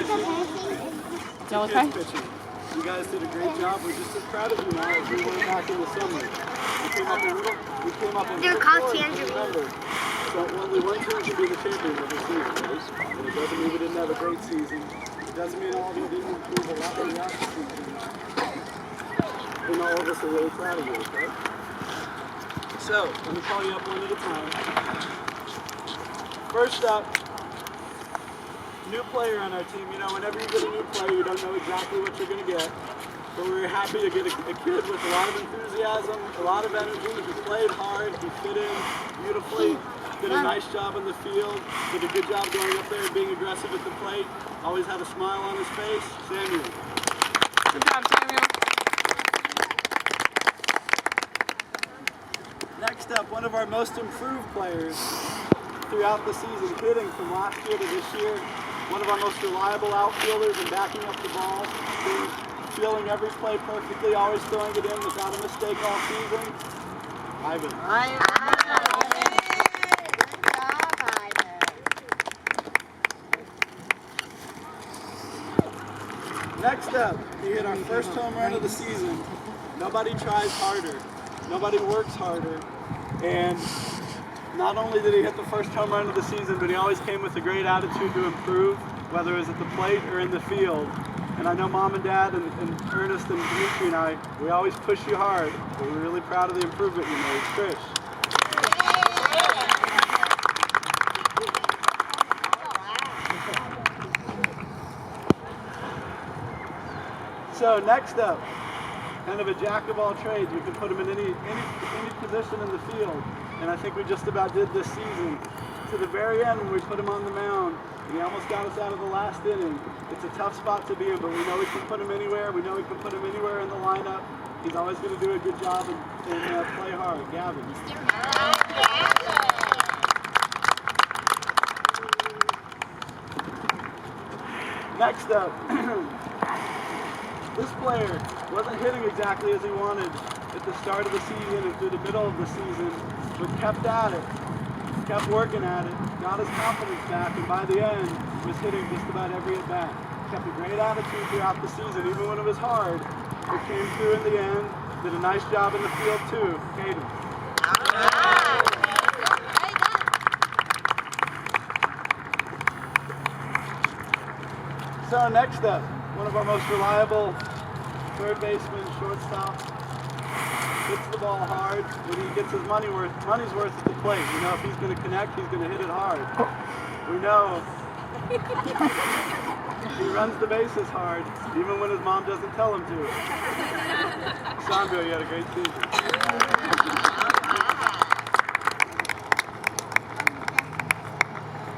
It's all okay? You guys did a great job. We're just as proud of you now as we were back in the summer. We came up a little short, remember. So only one team can be the champion of the season, right? And it doesn't mean we didn't have a great season. It doesn't mean all of you didn't improve a lot throughout the season. And all of us are really proud of you, okay? So, let me call you up one at a time. First up, new player on our team. You know, whenever you get a new player, you don't know exactly what you're going to get. But we were happy to get a kid with a lot of enthusiasm, a lot of energy. He played hard, he fit in beautifully, did a nice job on the field, did a good job going up there and being aggressive at the plate, always had a smile on his face. Samuel. Good job, Samuel. Next up, one of our most improved players throughout the season, hitting from last year to this year. One of our most reliable outfielders and backing up the ball, feeling every play perfectly, always throwing it in without a mistake all season. Ivan. Next up, he hit our first home run of the season. Nobody tries harder. Nobody works harder. And not only did he hit the first home run of the season, but he always came with a great attitude to improve, whether it was at the plate or in the field. And I know Mom and Dad and Ernest and Dimitri and I, we always push you hard. But we're really proud of the improvement you made. Trish. So next up, kind of a jack of all trades. You can put him in any position in the field. And I think we just about did this season. To the very end when we put him on the mound, he almost got us out of the last inning. It's a tough spot to be in, but we know we can put him anywhere. We know we can put him anywhere in the lineup. He's always going to do a good job and play hard. Gavin. Next up, this player wasn't hitting exactly as he wanted at the start of the season and through the middle of the season, but kept at it, kept working at it, got his confidence back, and by the end was hitting just about every at bat. Kept a great attitude throughout the season, even when it was hard. It came through in the end, did a nice job in the field too. Caden. So next up, one of our most reliable third baseman, shortstop, hits the ball hard when he gets his money's worth at the plate. You know, if he's going to connect, he's going to hit it hard. We know he runs the bases hard, even when his mom doesn't tell him to. Sandro, you had a great season.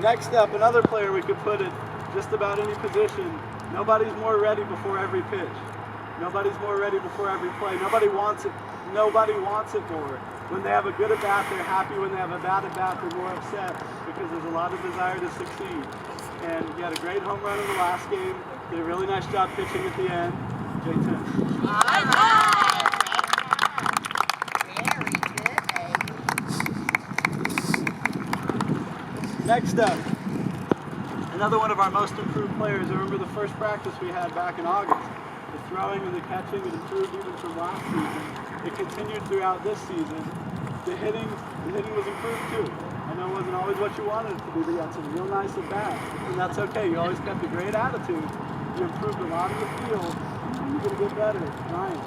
Next up, another player we could put in just about any position. Nobody's more ready before every pitch. Nobody's more ready before every play. Nobody wants it more. When they have a good at-bat, they're happy. When they have a bad at-bat, they're more upset because there's a lot of desire to succeed. And he had a great home run in the last game. Did a really nice job pitching at the end. J10. Next up, another one of our most improved players. I remember the first practice we had back in August. The throwing and the catching had improved even from last season. It continued throughout this season. The hitting was improved too. I know it wasn't always what you wanted it to be, but you had some real nice at bats. And that's okay. You always kept a great attitude. You improved a lot in the field. You're going to get better. Ryan.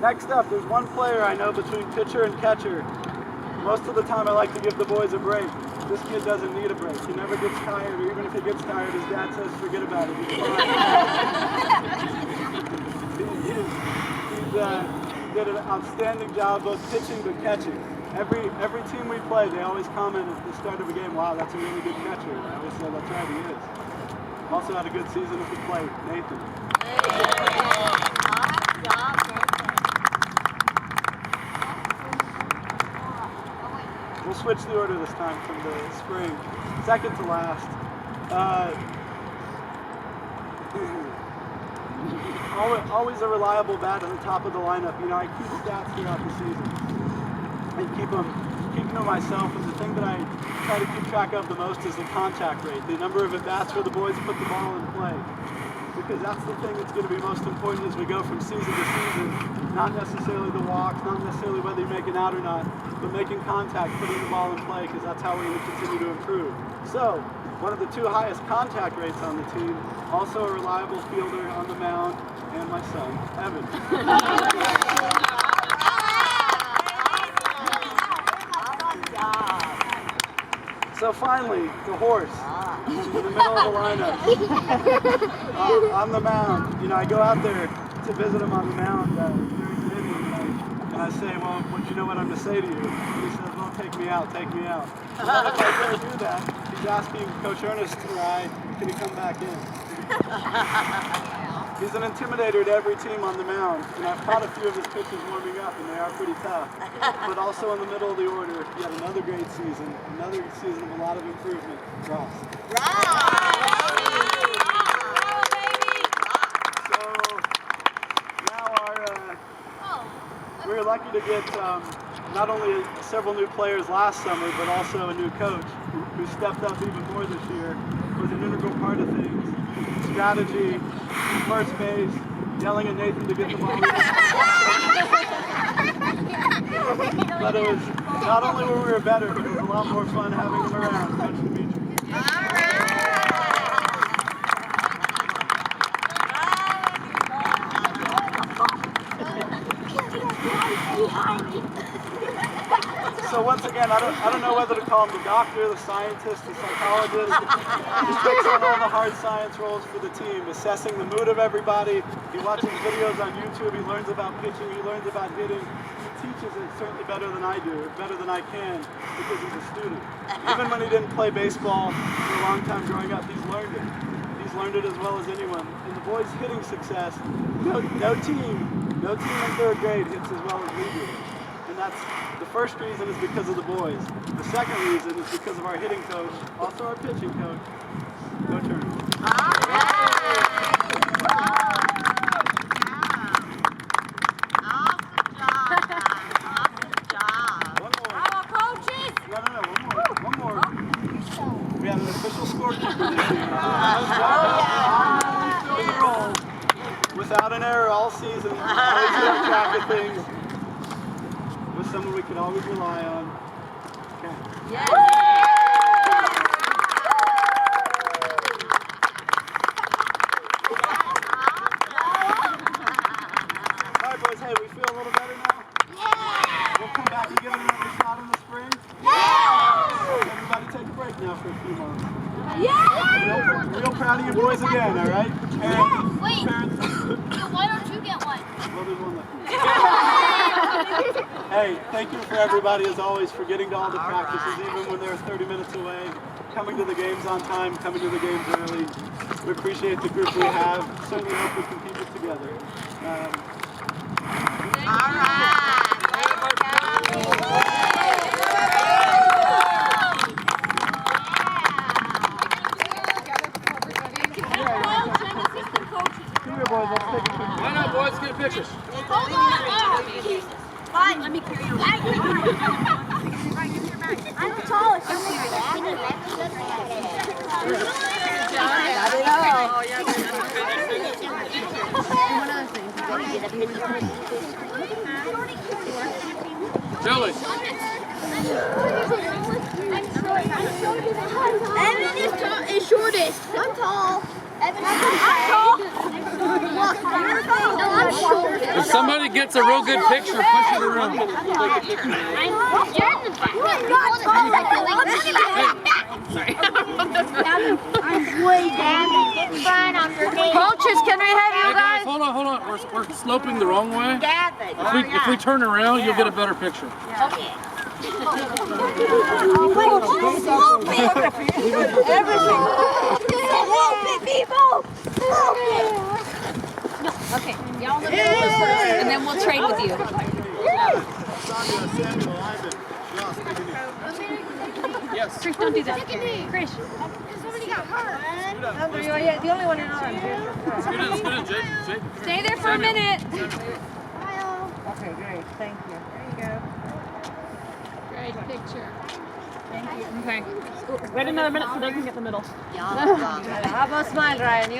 Next up, there's one player I know between pitcher and catcher. Most of the time I like to give the boys a break. This kid doesn't need a break. He never gets tired, or even if he gets tired, his dad says forget about it. He's fine. He's did an outstanding job both pitching but catching. Every team we play, they always comment at the start of a game, wow, that's a really good catcher. I always say, that's right, he is. Also had a good season at the plate. Nathan. We'll switch the order this time from the spring. Second to last. always a reliable bat at the top of the lineup. You know, I keep stats throughout the season and keep them to myself. And the thing that I try to keep track of the most is the contact rate, the number of at-bats where the boys put the ball in play. Because that's the thing that's going to be most important as we go from season to season. Not necessarily the walks, not necessarily whether you make an out or not, but making contact, putting the ball in play, because that's how we're going to continue to improve. So, one of the 2 highest contact rates on the team, also a reliable fielder on the mound, and my son, Evan. So finally, the horse, in the middle of the lineup, on the mound. You know, I go out there to visit him on the mound during the inning, and I say, well, you know what I'm to say to you? He says, well, take me out, take me out. And then if I dare do that, he's asking Coach Ernest or I, can he come back in? He's an intimidator to every team on the mound, and I've caught a few of his pitches warming up, and they are pretty tough. But also in the middle of the order, yet another great season, another season of a lot of improvement. Ross. So now we were lucky to get not only several new players last summer, but also a new coach who stepped up even more this year, was an integral part of things. Strategy, first base, yelling at Nathan to get the ball. But it was not only were we better, but it was a lot more fun having him around. Coach Dimitri. So once again, I don't know whether to call him the doctor, the scientist, the psychologist. He takes on all the hard science roles for the team, assessing the mood of everybody. He watches videos on YouTube. He learns about pitching. He learns about hitting. He teaches it certainly better than I do, better than I can, because he's a student. Even when he didn't play baseball for a long time growing up, he's learned it. He's learned it as well as anyone. And the boys' hitting success, no team in 3rd grade hits as well as we do. And that's the first reason is because of the boys. The second reason is because of our hitting coach, also our pitching coach, Coach Ernest. One more. We have an official scorekeeper this year. Without an error all season, always keeping track of things. With someone we can always rely on. Okay. Yeah. All right, boys. Hey, we feel a little better now? Yeah. We'll come back and give it another shot in the spring? Yeah. Everybody take a break now for a few months. Yeah. Real proud of you boys again, all right? Yeah. Wait. Parents. Why don't you get one? Well, there's one left. Hey, thank you for everybody, as always, for getting to all the practices, even when they're 30 minutes away, coming to the games on time, coming to the games early. We appreciate the group we have. Certainly hope we can keep it together. All right. Come here, boys. Let's take a picture. Why not, boys? Get pictures. Hold on. Fine, let me carry you. I'm the tallest. Jelly. Evan is shortest. I'm tall. Evan, I'm tall. Look, no, I'm short. If somebody gets a real good picture, push it around. You're in the back. I'm not tall. I'm way down. It's fine underneath. Coaches, can we have Hey you guys, guys? hold on. We're sloping the wrong way. Gavin. If we turn around, you'll get a better picture. Okay. Okay, y'all look at and then we'll trade with you. Sandra, Samuel, Ivan, Ross, take it easy. Yes. Chris, don't do that. Chris. You're the only one in orange. Scoot in, Jake. Jake. Stay there for a minute. Okay, great. Thank you. There you Great picture. go. Okay. Wait another minute so they can get the middle. How about smile, Ryan?